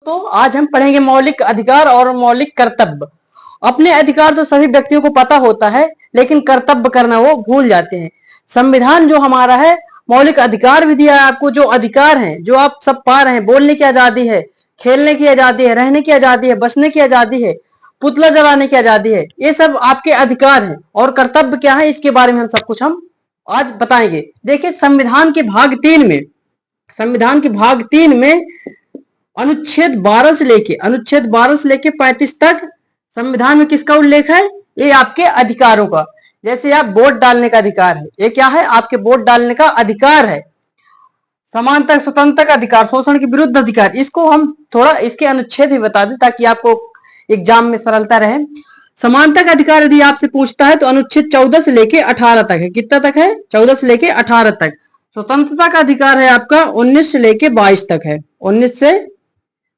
तो आज हम पढ़ेंगे मौलिक अधिकार और मौलिक कर्तव्य। अपने अधिकार तो सभी व्यक्तियों को पता होता है, लेकिन कर्तव्य करना वो भूल जाते हैं। संविधान जो हमारा है, मौलिक अधिकार भी दिया है आपको। जो अधिकार हैं, जो आप सब पा रहे हैं, बोलने की आजादी है, खेलने की आजादी है, रहने की आजादी है, बसने की आजादी है, पुतला जलाने की आजादी है, ये सब आपके अधिकार हैं। और कर्तव्य क्या है, इसके बारे में हम सब कुछ हम आज बताएंगे। देखिए, संविधान के भाग 3 में अनुच्छेद 12 से लेके 35 तक संविधान में किसका उल्लेख है? ये आपके अधिकारों का। जैसे आप वोट डालने का अधिकार है, ये क्या है? आपके वोट डालने का अधिकार है। समानता स्वतंत्रता का अधिकार, शोषण के विरुद्ध अधिकार, इसको हम थोड़ा इसके अनुच्छेद भी बता दें ताकि आपको एग्जाम में सरलता रहे। समानता का अधिकार यदि आपसे पूछता है तो अनुच्छेद 14 से लेके 18 तक है। कितना तक है? 14 से लेके 18 तक। स्वतंत्रता का अधिकार है आपका 19 से लेके 22 तक है। 19 से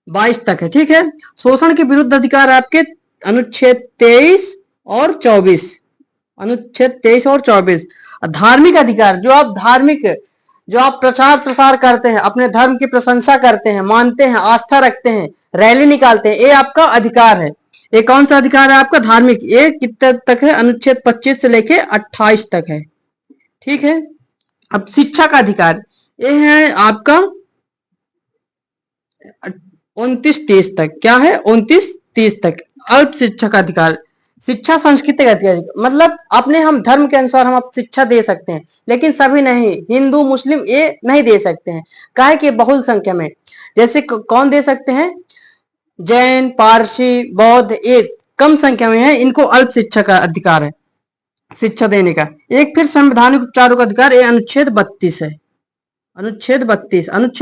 22 तक है, ठीक है। शोषण के विरुद्ध अधिकार आपके अनुच्छेद 23 और 24, अनुच्छेद 23 और 24। धार्मिक अधिकार, जो आप प्रचार प्रसार करते हैं, अपने धर्म की प्रशंसा करते हैं, मानते हैं, आस्था रखते हैं, रैली निकालते हैं, ये आपका अधिकार है। ये कौन सा अधिकार है आपका? धार्मिक। ये कितने तक है? अनुच्छेद 25 से लेके 28 तक है, ठीक है। अब शिक्षा का अधिकार, ये है आपका 29-30 तक। क्या है? 29-30 तक। अल्प शिक्षा का अधिकार, शिक्षा संस्कृति का अधिकार, मतलब अपने हम धर्म के अनुसार हम आप शिक्षा दे सकते हैं, लेकिन सभी नहीं, हिंदू मुस्लिम ये नहीं दे सकते हैं। काहे कि बहुल संख्या में। जैसे कौन दे सकते हैं? जैन, पारसी, बौद्ध, एक कम संख्या में है, इनको अल्प शिक्षा का अधिकार है, शिक्षा देने का। एक फिर संवैधानिक उपचारों का अधिकार, ये अनुच्छेद 32 है। अनुच्छेद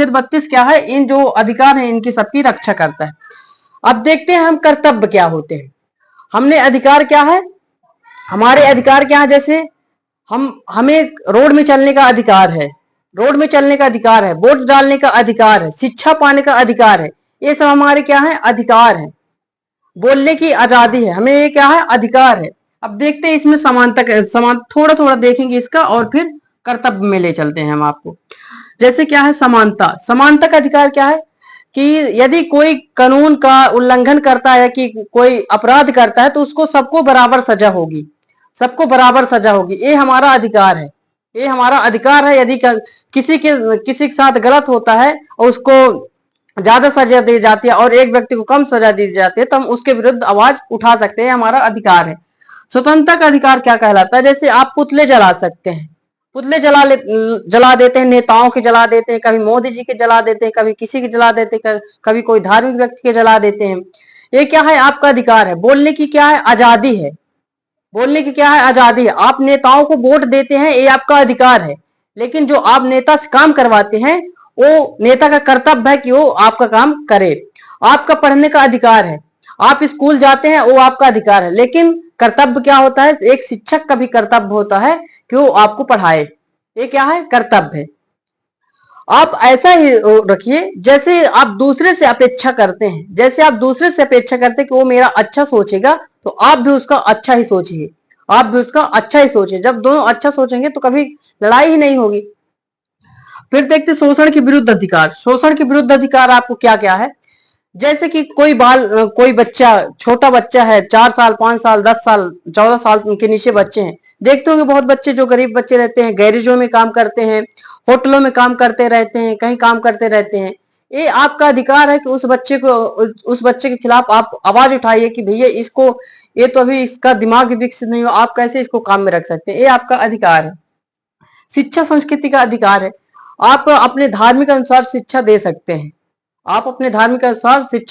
32 क्या है? इन जो अधिकार हैं इनकी सबकी रक्षा करता है। अब देखते हैं हम कर्तव्य क्या होते हैं। हमने अधिकार क्या है, हमारे अधिकार क्या है? जैसे हमें रोड में चलने का अधिकार है, वोट डालने का अधिकार है, शिक्षा पाने का अधिकार है, ये सब हमारे क्या है? अधिकार है। बोलने की आजादी है, हमें ये क्या है? अधिकार है। अब देखते हैं इसमें समान थोड़ा थोड़ा देखेंगे इसका, और फिर कर्तव्य में ले चलते हैं हम आपको। जैसे क्या है? समानता का अधिकार क्या है कि यदि कोई कानून का उल्लंघन करता है, कि कोई अपराध करता है, तो उसको सबको बराबर सजा होगी, ये हमारा अधिकार है। यदि किसी के साथ गलत होता है और उसको ज्यादा सजा दी जाती है और एक व्यक्ति को कम सजा दी जाती है, तो हम उसके विरुद्ध आवाज उठा सकते हैं, हमारा अधिकार है। स्वतंत्रता का अधिकार क्या कहलाता है? जैसे आप पुतले जला सकते हैं, जला देते हैं, नेताओं के जला देते हैं, कभी मोदी जी के जला देते हैं, कभी किसी के जला देते हैं, कभी कोई धार्मिक व्यक्ति के जला देते हैं। ये क्या है? आपका अधिकार है। बोलने की क्या है? आजादी है। आप नेताओं को वोट देते हैं, ये आपका अधिकार है। लेकिन जो आप नेता से काम करवाते हैं, वो नेता का कर्तव्य है कि वो आपका काम करे। आपका पढ़ने का अधिकार है, आप स्कूल जाते हैं, वो आपका अधिकार है। लेकिन कर्तव्य क्या होता है? एक शिक्षक का भी कर्तव्य होता है कि वो आपको पढ़ाए। ये क्या है? कर्तव्य है। आप ऐसा ही रखिए जैसे आप दूसरे से अपेक्षा करते हैं, कि वो मेरा अच्छा सोचेगा, तो आप भी उसका अच्छा ही सोचिए, जब दोनों अच्छा सोचेंगे तो कभी लड़ाई ही नहीं होगी। फिर देखते शोषण के विरुद्ध अधिकार आपको क्या क्या है। जैसे कि कोई बच्चा, छोटा बच्चा है, 4 साल, 5 साल, 10 साल, 14 साल के नीचे बच्चे हैं। देखते होंगे बहुत बच्चे, जो गरीब बच्चे रहते हैं, गैरेजों में काम करते हैं, होटलों में काम करते रहते हैं, कहीं काम करते रहते हैं। ये आपका अधिकार है कि उस बच्चे के खिलाफ आप आवाज उठाइए कि भैया ये तो अभी इसका दिमाग विकसित नहीं हो, आप कैसे इसको काम में रख सकते हैं। ये आपका अधिकार है। शिक्षा संस्कृति का अधिकार है। आप अपने धार्मिक अनुसार शिक्षा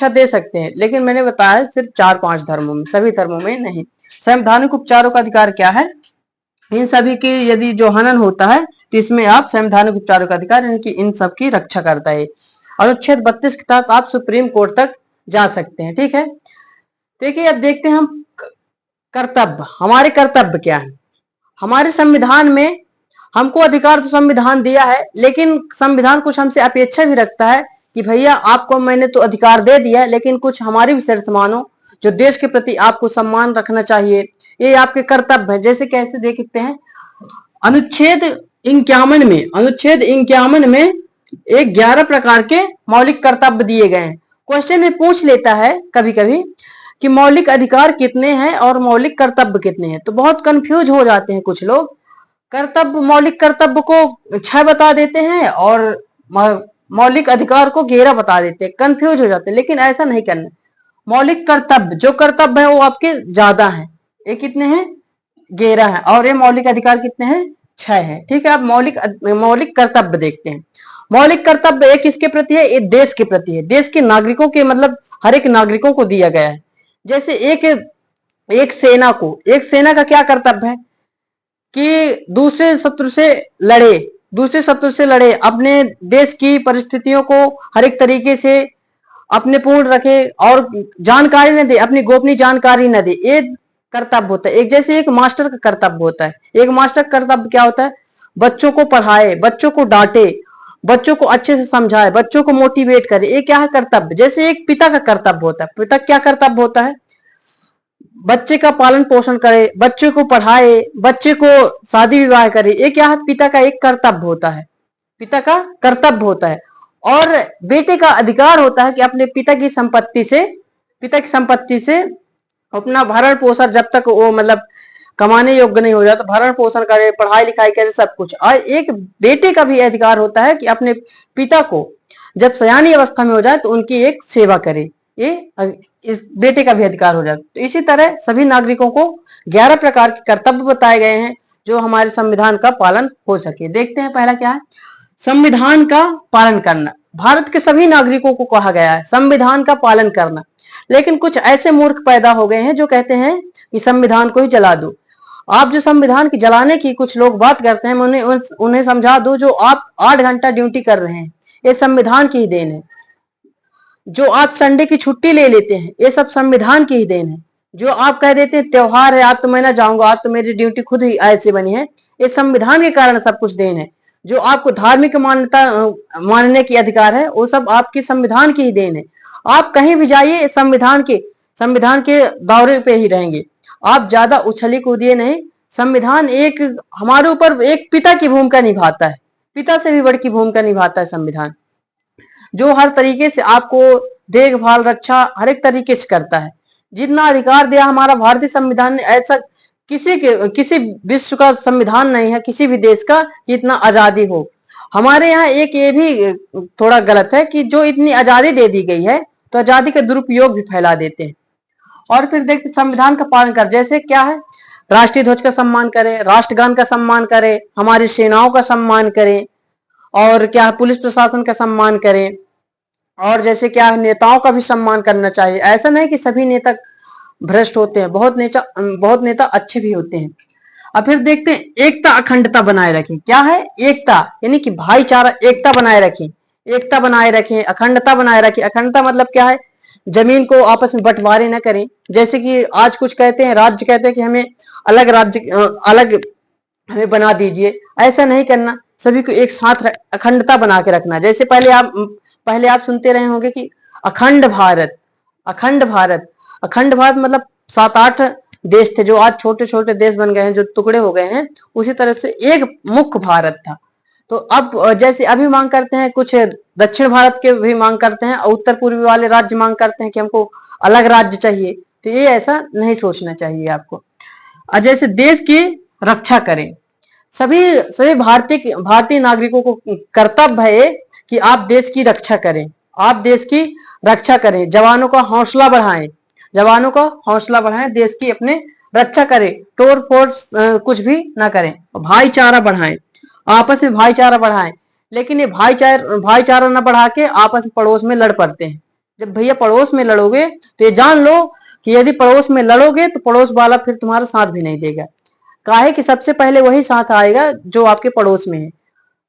दे सकते हैं, लेकिन मैंने बताया सिर्फ 4-5 धर्मों में, सभी धर्मों में नहीं। संवैधानिक उपचारों का अधिकार क्या है? इन सभी की यदि जो हनन होता है, तो इसमें आप संवैधानिक उपचारों का अधिकार, यानी इन सब की रक्षा करता है। अनुच्छेद 32 के तहत आप सुप्रीम कोर्ट तक जा सकते हैं, ठीक है। देखिए, अब देखते हैं हम कर्तव्य। हमारे कर्तव्य क्या है? हमारे संविधान में हमको अधिकार तो संविधान दिया है, लेकिन संविधान कुछ हमसे अपेक्षा भी रखता है कि भैया आपको मैंने तो अधिकार दे दिया है, लेकिन कुछ हमारी भी शर्त मानो, जो देश के प्रति आपको सम्मान रखना चाहिए, ये आपके कर्तव्य है। जैसे कैसे देखते हैं, अनुच्छेद 51 में एक 11 प्रकार के मौलिक कर्तव्य दिए गए हैं। क्वेश्चन में पूछ लेता है कभी कभी कि मौलिक अधिकार कितने हैं और मौलिक कर्तव्य कितने हैं, तो बहुत कंफ्यूज हो जाते हैं कुछ लोग। कर्तव्य, मौलिक कर्तव्य को 6 बता देते हैं और मौलिक अधिकार को 11 बता देते हैं, कंफ्यूज हो जाते हैं। लेकिन ऐसा नहीं करना। मौलिक कर्तव्य, जो कर्तव्य है वो आपके ज्यादा हैं। ये कितने हैं? 11 है। और ये मौलिक अधिकार कितने हैं? 6 है। ठीक है, अब मौलिक कर्तव्य देखते हैं। मौलिक कर्तव्य एक किसके प्रति है? ये देश के प्रति है, देश के नागरिकों के, मतलब हर एक नागरिकों को दिया गया है। जैसे एक सेना का क्या कर्तव्य है कि दूसरे शत्रु से लड़े, अपने देश की परिस्थितियों को हर एक तरीके से अपने पूर्ण रखे और जानकारी न दे, अपनी गोपनीय जानकारी न दे। ये कर्तव्य होता है। एक जैसे एक मास्टर का कर्तव्य होता है। एक मास्टर का कर्तव्य क्या होता है? बच्चों को पढ़ाए, बच्चों को डांटे, बच्चों को अच्छे से समझाए, बच्चों को मोटिवेट करे। ये क्या है? कर्तव्य। जैसे एक पिता का कर्तव्य होता है। पिता क्या कर्तव्य होता है? बच्चे का पालन पोषण करे, बच्चे को पढ़ाए, बच्चे को शादी विवाह करे। ये क्या है? पिता का एक कर्तव्य होता है। पिता का कर्तव्य होता है। और बेटे का अधिकार होता है कि अपने पिता की संपत्ति से अपना भरण पोषण, जब तक वो मतलब कमाने योग्य नहीं हो जाता, भरण पोषण करे, पढ़ाई लिखाई करे, सब कुछ। और एक बेटे का भी अधिकार होता है कि अपने पिता को जब सयानी अवस्था में हो जाए तो उनकी एक सेवा करे। ये इस बेटे का भी अधिकार हो जाता है। तो इसी तरह सभी नागरिकों को 11 प्रकार के कर्तव्य बताए गए हैं जो हमारे संविधान का पालन हो सके। देखते हैं पहला क्या है? संविधान का पालन करना। भारत के सभी नागरिकों को कहा गया है संविधान का पालन करना। लेकिन कुछ ऐसे मूर्ख पैदा हो गए हैं जो कहते हैं कि संविधान को ही जला दो। आप जो संविधान की जलाने की कुछ लोग बात करते हैं, मैं उन्हें समझा दो, जो आप 8 घंटा ड्यूटी कर रहे हैं ये संविधान की ही देन है। जो आप संडे की छुट्टी ले लेते हैं ये सब संविधान की ही देन है। जो आप कह देते हैं त्योहार है आज तो मैं ना जाऊंगा, आज तो मेरी ड्यूटी खुद ही ऐसे बनी है, ये संविधान के कारण सब कुछ देन है। जो आपको धार्मिक मान्यता मानने की अधिकार है वो सब आपकी संविधान की ही देन है। आप कहीं भी जाइए संविधान के दौरे पे ही रहेंगे। आप ज्यादा उछली कूदिए नहीं। संविधान एक हमारे ऊपर एक पिता की भूमिका निभाता है, पिता से भी बड़ी की भूमिका निभाता है संविधान, जो हर तरीके से आपको देखभाल, रक्षा हर एक तरीके से करता है। जितना अधिकार दिया हमारा भारतीय संविधान ने, ऐसा किसी विश्व का संविधान नहीं है, किसी भी देश का, कि इतना आजादी हो। हमारे यहाँ एक ये भी थोड़ा गलत है कि जो इतनी आजादी दे दी गई है तो आजादी का दुरुपयोग भी फैला देते हैं। और फिर देखते संविधान का पालन कर, जैसे क्या है? राष्ट्रीय ध्वज का सम्मान करें, राष्ट्रगान का सम्मान करें, हमारी सेनाओं का सम्मान करें, और क्या पुलिस प्रशासन का सम्मान करें, और जैसे क्या नेताओं का भी सम्मान करना चाहिए। ऐसा नहीं कि सभी नेता भ्रष्ट होते हैं, बहुत नेता अच्छे भी होते हैं। अब फिर देखते हैं एकता अखंडता बनाए रखें। क्या है एकता? यानी कि भाईचारा, एकता बनाए रखें, एकता बनाए रखें, अखंडता बनाए रखें। अखंडता मतलब क्या है? जमीन को आपस में बंटवारे न करें। जैसे कि आज कुछ कहते हैं, राज्य कहते हैं कि हमें अलग राज्य अलग हमें बना दीजिए, ऐसा नहीं करना। सभी को एक साथ अखंडता बना के रखना। जैसे पहले आप सुनते रहे होंगे कि अखंड भारत, अखंड भारत, अखंड भारत मतलब 7-8 देश थे जो आज छोटे छोटे देश बन गए हैं, जो टुकड़े हो गए हैं। उसी तरह से एक मुख्य भारत था। तो अब जैसे अभी मांग करते हैं, कुछ दक्षिण भारत के भी मांग करते हैं और उत्तर पूर्वी वाले राज्य मांग करते हैं कि हमको अलग राज्य चाहिए। तो ये ऐसा नहीं सोचना चाहिए आपको। और जैसे देश की रक्षा करें, सभी भारतीय नागरिकों को कर्तव्य है कि आप देश की रक्षा करें, आप देश की रक्षा करें, जवानों का हौसला बढ़ाएं, जवानों का हौसला बढ़ाएं, देश की अपने रक्षा करें, तोड़ फोड़ कुछ भी ना करें, भाईचारा बढ़ाएं, आपस में भाईचारा बढ़ाएं। लेकिन ये भाईचारा ना बढ़ा के आपस में पड़ोस में लड़ पड़ते हैं। जब भैया पड़ोस में लड़ोगे तो ये जान लो कि यदि पड़ोस में लड़ोगे तो पड़ोस वाला फिर तुम्हारा साथ भी नहीं देगा। काहे कि सबसे पहले वही साथ आएगा जो आपके पड़ोस में है।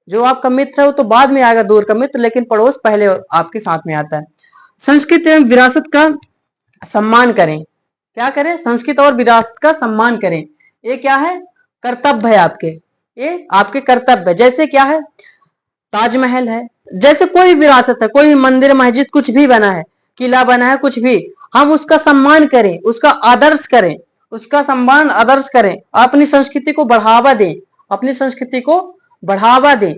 जो आपका मित्र है वो तो बाद में आएगा, दूर का मित्र, लेकिन पड़ोस पहले आपके साथ में आता है। संस्कृति एवं विरासत का सम्मान करें। क्या करें? संस्कृति और विरासत का सम्मान करें। ये क्या है? कर्तव्य है आपके, ये आपके कर्तव्य है। जैसे क्या है? ताजमहल है, जैसे कोई भी विरासत है, कोई भी मंदिर मस्जिद कुछ भी बना है, किला बना है, कुछ भी, हम उसका सम्मान करें, उसका आदर्श करें, उसका सम्मान आदर्श करें, अपनी संस्कृति को बढ़ावा दें, अपनी संस्कृति को बढ़ावा दें।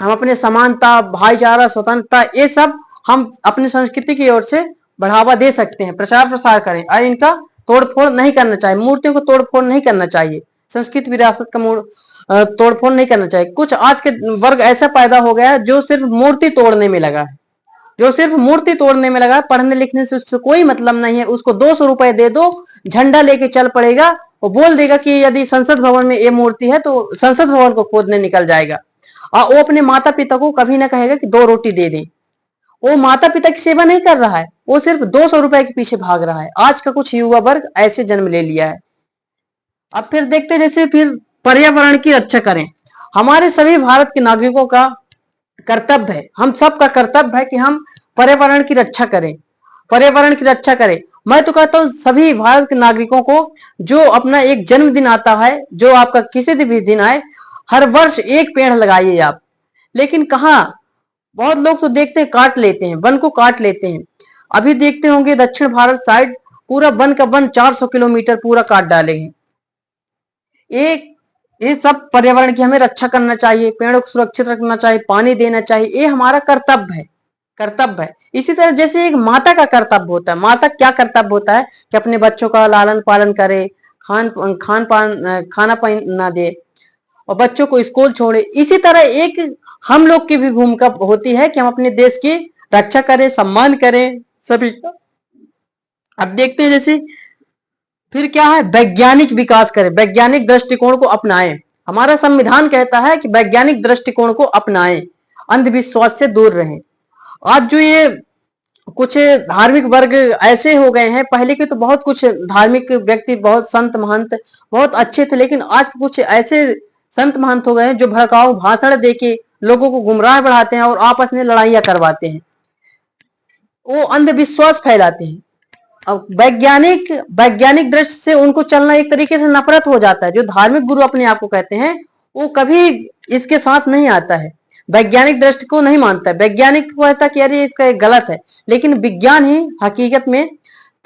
हम अपने समानता, भाईचारा, स्वतंत्रता, ये सब हम अपनी संस्कृति की ओर से बढ़ावा दे सकते हैं, प्रचार प्रसार करें और इनका तोड़फोड़ नहीं करना चाहिए, मूर्तियों को तोड़फोड़ नहीं करना चाहिए, संस्कृत विरासत का तोड़फोड़ नहीं करना चाहिए। कुछ आज के वर्ग ऐसा पैदा हो गया है जो सिर्फ मूर्ति तोड़ने में लगा है, जो सिर्फ मूर्ति तोड़ने में लगा, पढ़ने लिखने से उससे कोई मतलब नहीं है। उसको 200 रुपए दे दो, झंडा लेके चल पड़ेगा और बोल देगा कि यदि संसद भवन में ये मूर्ति है तो संसद भवन को खोदने निकल जाएगा। और वो अपने माता पिता को कभी ना कहेगा कि 2 रोटी दे दें। वो माता पिता की सेवा नहीं कर रहा है, वो सिर्फ 200 रुपए के पीछे भाग रहा है। आज का कुछ युवा वर्ग ऐसे जन्म ले लिया है। अब फिर देखते हैं, जैसे फिर पर्यावरण की रक्षा करें। हमारे सभी भारत के नागरिकों का कर्तव्य है, हम सबका कर्तव्य है कि हम पर्यावरण की रक्षा करें, पर्यावरण की रक्षा करें। मैं तो कहता हूँ सभी भारत के नागरिकों को, जो अपना एक जन्मदिन आता है, जो आपका किसी भी दिन आए, हर वर्ष एक पेड़ लगाइए आप। लेकिन कहाँ, बहुत लोग तो देखते हैं काट लेते हैं, वन को काट लेते हैं। अभी देखते होंगे दक्षिण भारत साइड पूरा वन का वन 400 किलोमीटर पूरा काट डाले हैं। एक ये सब पर्यावरण की हमें रक्षा करना चाहिए, पेड़ों को सुरक्षित रखना चाहिए, पानी देना चाहिए, ये हमारा कर्तव्य है, कर्तव्य है। इसी तरह जैसे एक माता का कर्तव्य होता है, माता क्या कर्तव्य होता है कि अपने बच्चों का लालन पालन करे, खाना पाना दे और बच्चों को स्कूल छोड़े। इसी तरह एक हम लोग की भी भूमिका होती है कि हम अपने देश की रक्षा करें, सम्मान करें सभी का। अब देखते हैं जैसे फिर क्या है, वैज्ञानिक विकास करें, वैज्ञानिक दृष्टिकोण को अपनाएं। हमारा संविधान कहता है कि वैज्ञानिक दृष्टिकोण को अपनाएं, अंधविश्वास से दूर रहें। आज जो ये कुछ धार्मिक वर्ग ऐसे हो गए हैं, पहले के तो बहुत कुछ धार्मिक व्यक्ति, बहुत संत महंत बहुत अच्छे थे, लेकिन आज कुछ ऐसे संत महंत हो गए हैं जो भड़काऊ भाषण देके लोगों को गुमराह बढ़ाते हैं और आपस में लड़ाइयां करवाते हैं, वो अंधविश्वास फैलाते हैं। अब वैज्ञानिक वैज्ञानिक दृष्टि से उनको चलना एक तरीके से नफरत हो जाता है। जो धार्मिक गुरु अपने आप को कहते हैं, वो कभी इसके साथ नहीं आता है, वैज्ञानिक दृष्टि को नहीं मानता है। वैज्ञानिक को कहता है कि अरे इसका एक गलत है, लेकिन विज्ञान ही हकीकत में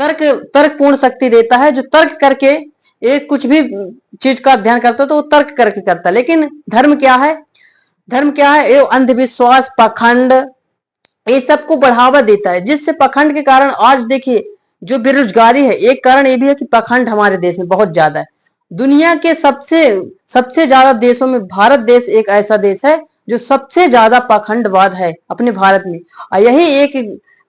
तर्कपूर्ण शक्ति देता है, जो तर्क करके एक कुछ भी चीज का अध्ययन करता है तो वो तर्क करके करता है। लेकिन धर्म क्या है, धर्म क्या है, ये अंधविश्वास, पाखंड, ये सबको बढ़ावा देता है, जिससे पाखंड के कारण आज देखिए जो बेरोजगारी है, एक कारण ये भी है कि पाखंड हमारे देश में बहुत ज्यादा है। दुनिया के सबसे सबसे ज्यादा देशों में भारत देश एक ऐसा देश है जो सबसे ज्यादा पाखंडवाद है अपने भारत में। और यही एक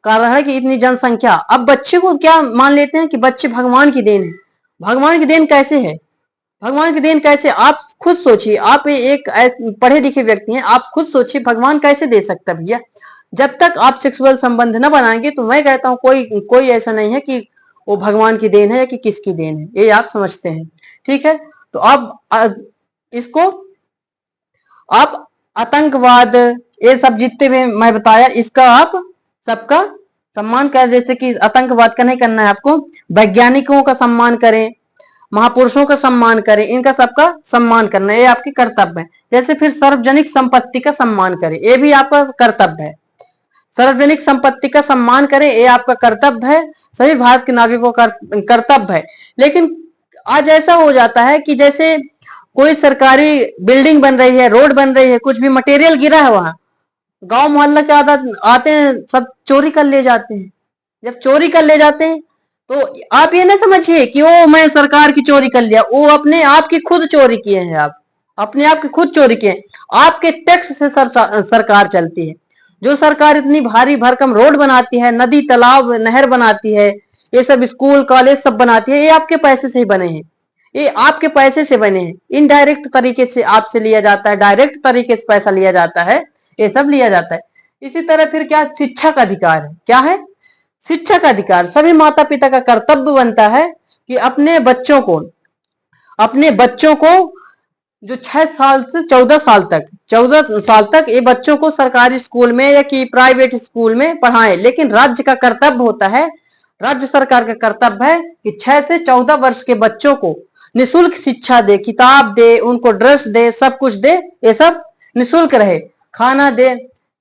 कारण है कि इतनी जनसंख्या। अब बच्चे को क्या मान लेते हैं कि बच्चे भगवान की देन है। भगवान की देन कैसे है, भगवान की देन कैसे, आप खुद सोचिए। आप एक पढ़े लिखे व्यक्ति हैं, आप खुद सोचिए भगवान कैसे दे सकता है भैया। जब तक आप सेक्सुअल संबंध न बनाएंगे तो मैं कहता हूं कोई ऐसा नहीं है कि वो भगवान की देन है या कि किसकी देन है, ये आप समझते हैं। ठीक है, तो आप इसको आप आतंकवाद, ये सब जितने भी मैं बताया, इसका आप सबका सम्मान करें। जैसे कि आतंकवाद का नहीं करना है आपको, वैज्ञानिकों का सम्मान करें, महापुरुषों का सम्मान करें, इनका सबका सम्मान करना, ये आपके कर्तव्य है। जैसे फिर सार्वजनिक संपत्ति का सम्मान करें, ये भी आपका कर्तव्य है। सार्वजनिक संपत्ति का सम्मान करें, ये आपका कर्तव्य है, सभी भारत के नागरिकों का कर्तव्य है। लेकिन आज ऐसा हो जाता है कि जैसे कोई सरकारी बिल्डिंग बन रही है, रोड बन रही है, कुछ भी मटेरियल गिरा है, वहां गांव मोहल्ला के आते हैं, सब चोरी कर ले जाते हैं। जब चोरी कर ले जाते हैं तो आप ये ना समझिए कि वो मैं सरकार की चोरी कर लिया, वो अपने आप की खुद चोरी किए हैं, आप अपने आप की खुद चोरी किए हैं। आपके टैक्स से सरकार चलती है। जो सरकार इतनी भारी भरकम रोड बनाती है, नदी तालाब नहर बनाती है, ये सब स्कूल कॉलेज सब बनाती है, ये आपके पैसे से ही बने हैं, ये आपके पैसे से बने हैं। इनडायरेक्ट तरीके से आपसे लिया जाता है, डायरेक्ट तरीके से पैसा लिया जाता है, ये सब लिया जाता है। इसी तरह फिर क्या, शिक्षा का अधिकार है, क्या है, शिक्षा का अधिकार। सभी माता पिता का कर्तव्य बनता है कि अपने बच्चों को जो 6 साल से 14 साल तक ये बच्चों को सरकारी स्कूल में या कि प्राइवेट स्कूल में पढ़ाएं। लेकिन राज्य का कर्तव्य होता है, राज्य सरकार का कर्तव्य है कि 6 से 14 वर्ष के बच्चों को निःशुल्क शिक्षा दे, किताब दे, उनको ड्रेस दे, सब कुछ दे, ये सब निःशुल्क रहे, खाना दे।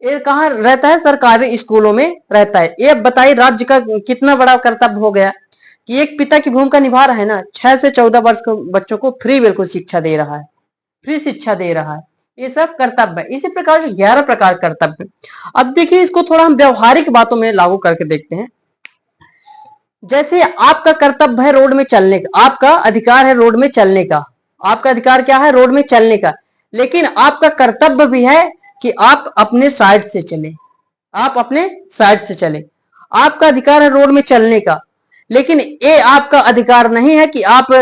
ये कहाँ रहता है, सरकारी स्कूलों में रहता है। ये बताइए राज्य का कितना बड़ा कर्तव्य हो गया कि एक पिता की भूमिका निभा रहा है ना, 6 से 14 वर्ष के बच्चों को फ्री बिल्कुल शिक्षा दे रहा है, फ्री शिक्षा दे रहा है। ये सब कर्तव्य है। इसी प्रकार के 11 प्रकार कर्तव्य। अब देखिए इसको थोड़ा हम व्यवहारिक बातों में लागू करके देखते हैं। जैसे आपका कर्तव्य है रोड में चलने का, आपका अधिकार है रोड में चलने का, आपका अधिकार क्या है, रोड में चलने का, लेकिन आपका कर्तव्य भी है कि आप अपने साइड से चले, आप अपने साइड से चले। आपका अधिकार है रोड में चलने का, लेकिन ये आपका अधिकार नहीं है कि आप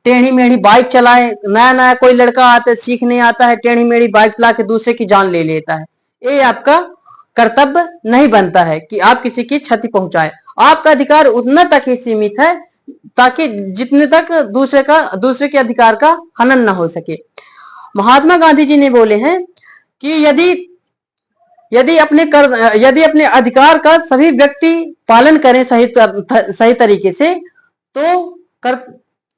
टेढ़ी मेढ़ी बाइक चलाएं। नया नया कोई लड़का आता है, सीखने आता है, टेढ़ी मेढ़ी बाइक चला के दूसरे की जान ले लेता है। ये आपका कर्तव्य नहीं बनता है कि आप किसी की क्षति पहुंचाए। आपका अधिकार उतना तक ही सीमित है ताकि जितने तक दूसरे के अधिकार का हनन न हो सके। महात्मा गांधी जी ने बोले हैं कि यदि अपने अधिकार का सभी व्यक्ति पालन करें सही तरीके से, तो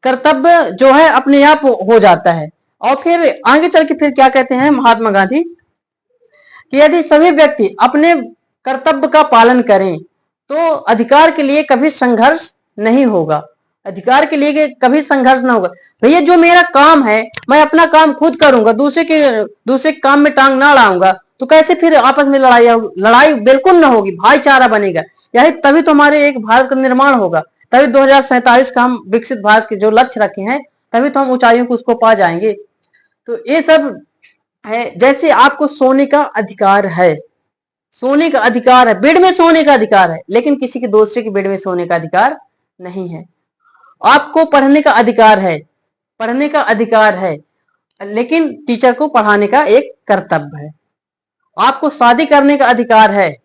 कर्तव्य जो है अपने आप हो जाता है। और फिर आगे चल के फिर क्या कहते हैं महात्मा गांधी कि यदि सभी व्यक्ति अपने कर्तव्य का पालन करें तो अधिकार के लिए कभी संघर्ष नहीं होगा, अधिकार के लिए कभी संघर्ष ना होगा। भैया जो मेरा काम है मैं अपना काम खुद करूंगा, दूसरे के काम में टांग ना अड़ाऊंगा, तो कैसे फिर आपस में लड़ाई होगी? लड़ाई बिल्कुल ना होगी, भाईचारा बनेगा। यही तभी तो हमारे एक भारत का निर्माण होगा, तभी 2047 का हम विकसित भारत के जो लक्ष्य रखे हैं, तभी तो हम ऊंचाइयों को उसको पा जाएंगे। तो ये सब है। जैसे आपको सोने का अधिकार है, सोने का अधिकार है, बेड में सोने का अधिकार है, लेकिन किसी के दूसरे के बेड में सोने का अधिकार नहीं है। आपको पढ़ने का अधिकार है, पढ़ने का अधिकार है, लेकिन टीचर को पढ़ाने का एक कर्तव्य है। आपको शादी करने का अधिकार है,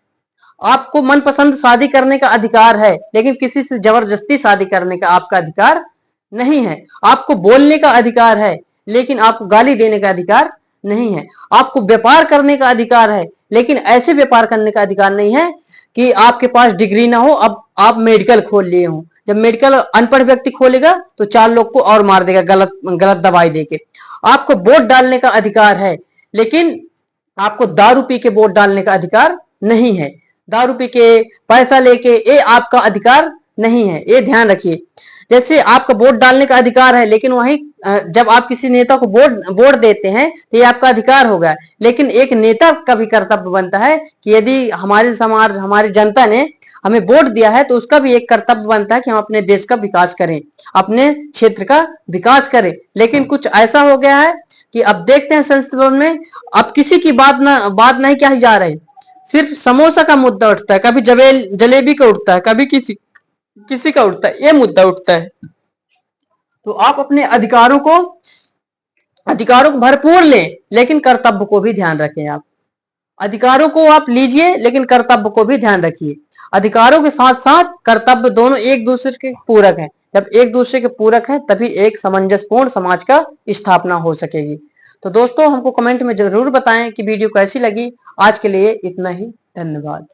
आपको मनपसंद शादी करने का अधिकार है, लेकिन किसी से जबरदस्ती शादी करने का आपका अधिकार नहीं है। आपको बोलने का अधिकार है, लेकिन आपको गाली देने का अधिकार नहीं है। आपको व्यापार करने का अधिकार है, लेकिन ऐसे व्यापार करने का अधिकार नहीं है कि आपके पास डिग्री ना हो, अब आप मेडिकल खोल लिए हो। जब मेडिकल अनपढ़ व्यक्ति खोलेगा तो 4 लोग को और मार देगा गलत दवाई देके। आपको वोट डालने का अधिकार है, लेकिन आपको दारू पी के वोट डालने का अधिकार नहीं है। दारू पी के पैसा लेके ये आपका अधिकार नहीं है, ये ध्यान रखिए। जैसे आपका वोट डालने का अधिकार है, लेकिन वहीं जब आप किसी नेता को वोट देते हैं तो ये आपका अधिकार होगा, लेकिन एक नेता का भी कर्तव्य बनता है कि यदि हमारे समाज, हमारी जनता ने हमें वोट दिया है तो उसका भी एक कर्तव्य बनता है कि हम अपने देश का विकास करें, अपने क्षेत्र का विकास करें। लेकिन कुछ ऐसा हो गया है कि अब देखते हैं संसद भवन में अब किसी की बात नहीं कही जा रही, सिर्फ समोसा का मुद्दा उठता है, कभी जलेबी का उठता है, कभी किसी का उठता है, ये मुद्दा उठता है। तो आप अपने अधिकारों को भरपूर लें, लेकिन कर्तव्य को भी ध्यान रखें। आप अधिकारों को आप लीजिए, लेकिन कर्तव्य को भी ध्यान रखिए। अधिकारों के साथ साथ कर्तव्य दोनों एक दूसरे के पूरक हैं। जब एक दूसरे के पूरक हैं तभी एक सामंजस्यपूर्ण समाज का स्थापना हो सकेगी। तो दोस्तों हमको कमेंट में जरूर बताएं कि वीडियो कैसी लगी। आज के लिए इतना ही, धन्यवाद।